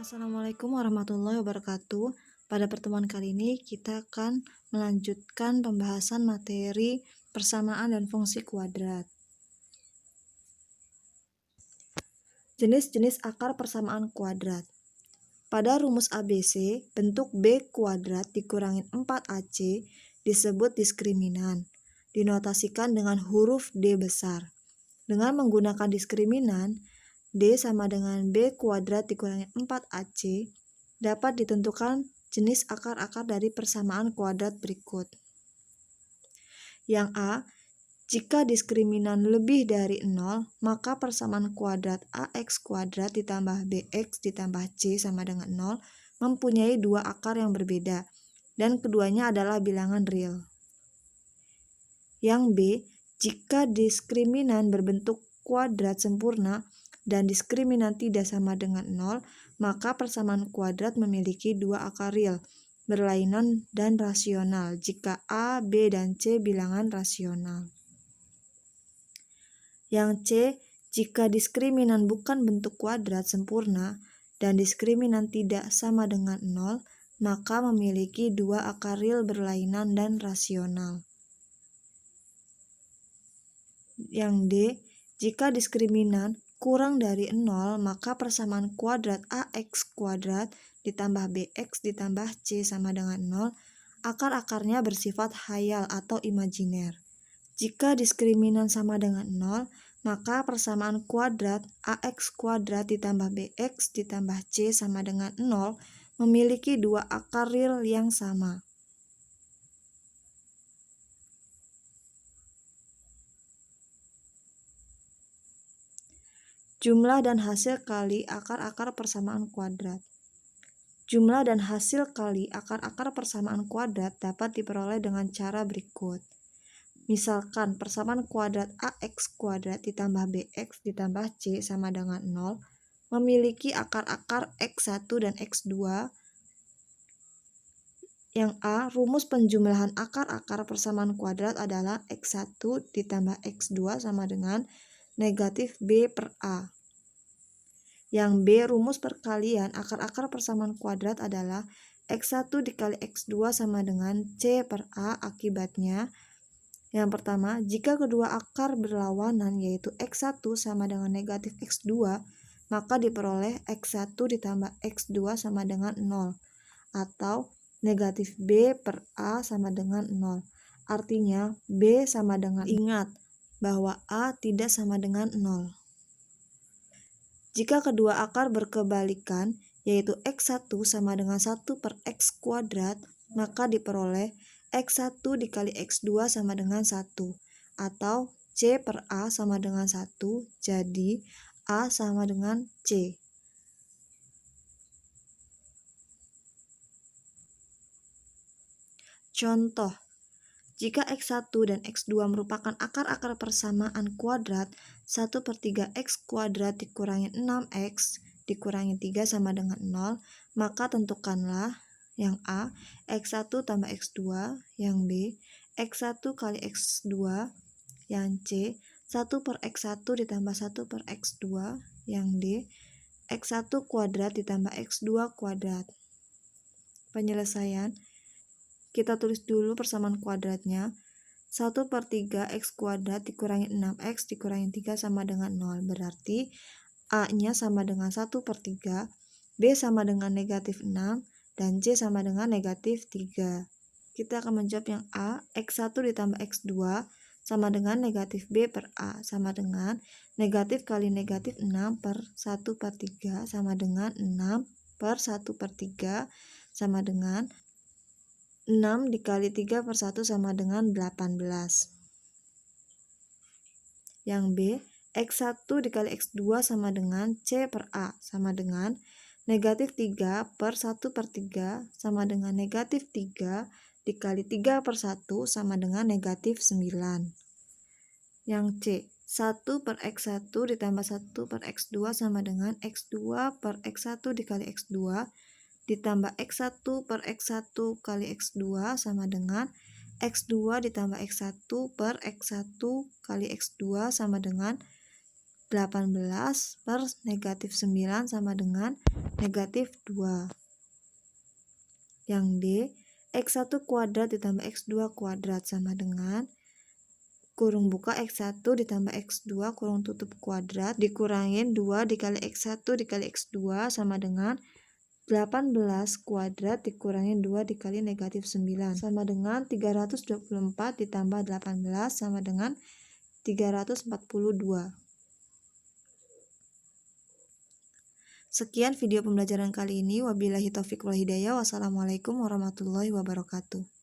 Assalamualaikum warahmatullahi wabarakatuh. Pada pertemuan kali ini kita akan melanjutkan pembahasan materi persamaan dan fungsi kuadrat. Jenis-jenis akar persamaan kuadrat. Pada rumus ABC, bentuk B kuadrat dikurangin 4AC disebut diskriminan. Dinotasikan dengan huruf D besar. Dengan menggunakan diskriminan, D sama dengan B kuadrat dikurangi 4AC dapat ditentukan jenis akar-akar dari persamaan kuadrat berikut. Yang A, jika diskriminan lebih dari 0, maka persamaan kuadrat AX kuadrat ditambah BX ditambah C sama dengan 0 mempunyai dua akar yang berbeda, dan keduanya adalah bilangan real. Yang B, jika diskriminan berbentuk kuadrat sempurna dan diskriminan tidak sama dengan 0, maka persamaan kuadrat memiliki dua akar real, berlainan dan rasional jika A, B, dan C bilangan rasional. Yang C, jika diskriminan bukan bentuk kuadrat sempurna dan diskriminan tidak sama dengan 0, maka memiliki dua akar real berlainan dan rasional. Yang D, jika diskriminan kurang dari 0, maka persamaan kuadrat AX kuadrat ditambah BX ditambah C sama dengan 0, akar-akarnya bersifat khayal atau imajiner. Jika diskriminan sama dengan 0, maka persamaan kuadrat AX kuadrat ditambah BX ditambah C sama dengan 0 memiliki dua akar real yang sama. Jumlah dan hasil kali akar-akar persamaan kuadrat. Jumlah dan hasil kali akar-akar persamaan kuadrat dapat diperoleh dengan cara berikut. Misalkan persamaan kuadrat AX kuadrat ditambah BX ditambah C sama dengan 0 memiliki akar-akar X1 dan X2. Yang A, rumus penjumlahan akar-akar persamaan kuadrat adalah X1 ditambah X2 sama dengan negatif B per A. Yang B, rumus perkalian akar-akar persamaan kuadrat adalah X1 dikali X2 sama dengan C per A. Akibatnya, yang pertama, jika kedua akar berlawanan yaitu X1 sama dengan negatif X2, maka diperoleh X1 ditambah X2 sama dengan 0, atau negatif B per A sama dengan 0. Artinya, B sama dengan, ingat bahwa A tidak sama dengan 0. Jika kedua akar berkebalikan, yaitu X1 sama dengan 1 per X kuadrat, maka diperoleh X1 dikali X2 sama dengan 1, atau C per A sama dengan 1, jadi A sama dengan C. Contoh, jika X1 dan X2 merupakan akar-akar persamaan kuadrat, 1/3 X kuadrat dikurangi 6X dikurangi 3 sama dengan 0, maka tentukanlah yang A, X1 tambah X2, yang B, X1 kali X2, yang C, 1 per X1 ditambah 1 per X2, yang D, X1 kuadrat ditambah X2 kuadrat. Penyelesaian, kita tulis dulu persamaan kuadratnya. 1/3 X kuadrat dikurangi 6X dikurangi 3 sama dengan 0, berarti A-nya sama dengan 1/3, B sama dengan negatif 6, dan C sama dengan negatif 3. Kita akan menjawab yang A, X1 ditambah X2 sama dengan negatif B per A, sama dengan negatif kali negatif 6 per 1/3 sama dengan 6 per 1/3 sama dengan 6 dikali 3 per 1 sama dengan 18. Yang B, X1 dikali X2 sama dengan C per A, sama dengan negatif 3 per 1/3 sama dengan negatif 3 dikali 3 per 1 sama dengan negatif 9. Yang C, 1 per X1 ditambah 1 per X2 sama dengan X2 per X1 dikali X2 ditambah X1 per X1 kali X2 sama dengan X2 ditambah X1 per X1 kali X2 sama dengan 18 per negatif 9 sama dengan negatif 2. Yang D, X1 kuadrat ditambah X2 kuadrat sama dengan kurung buka X1 ditambah X2 kurung tutup kuadrat dikurangin 2 dikali X1 dikali X2 sama dengan 18 kuadrat dikurangin 2 dikali negatif 9 sama dengan 324 ditambah 18 sama dengan 342. Sekian video pembelajaran kali ini. Wabillahi taufiq wal hidayah. Wassalamualaikum warahmatullahi wabarakatuh.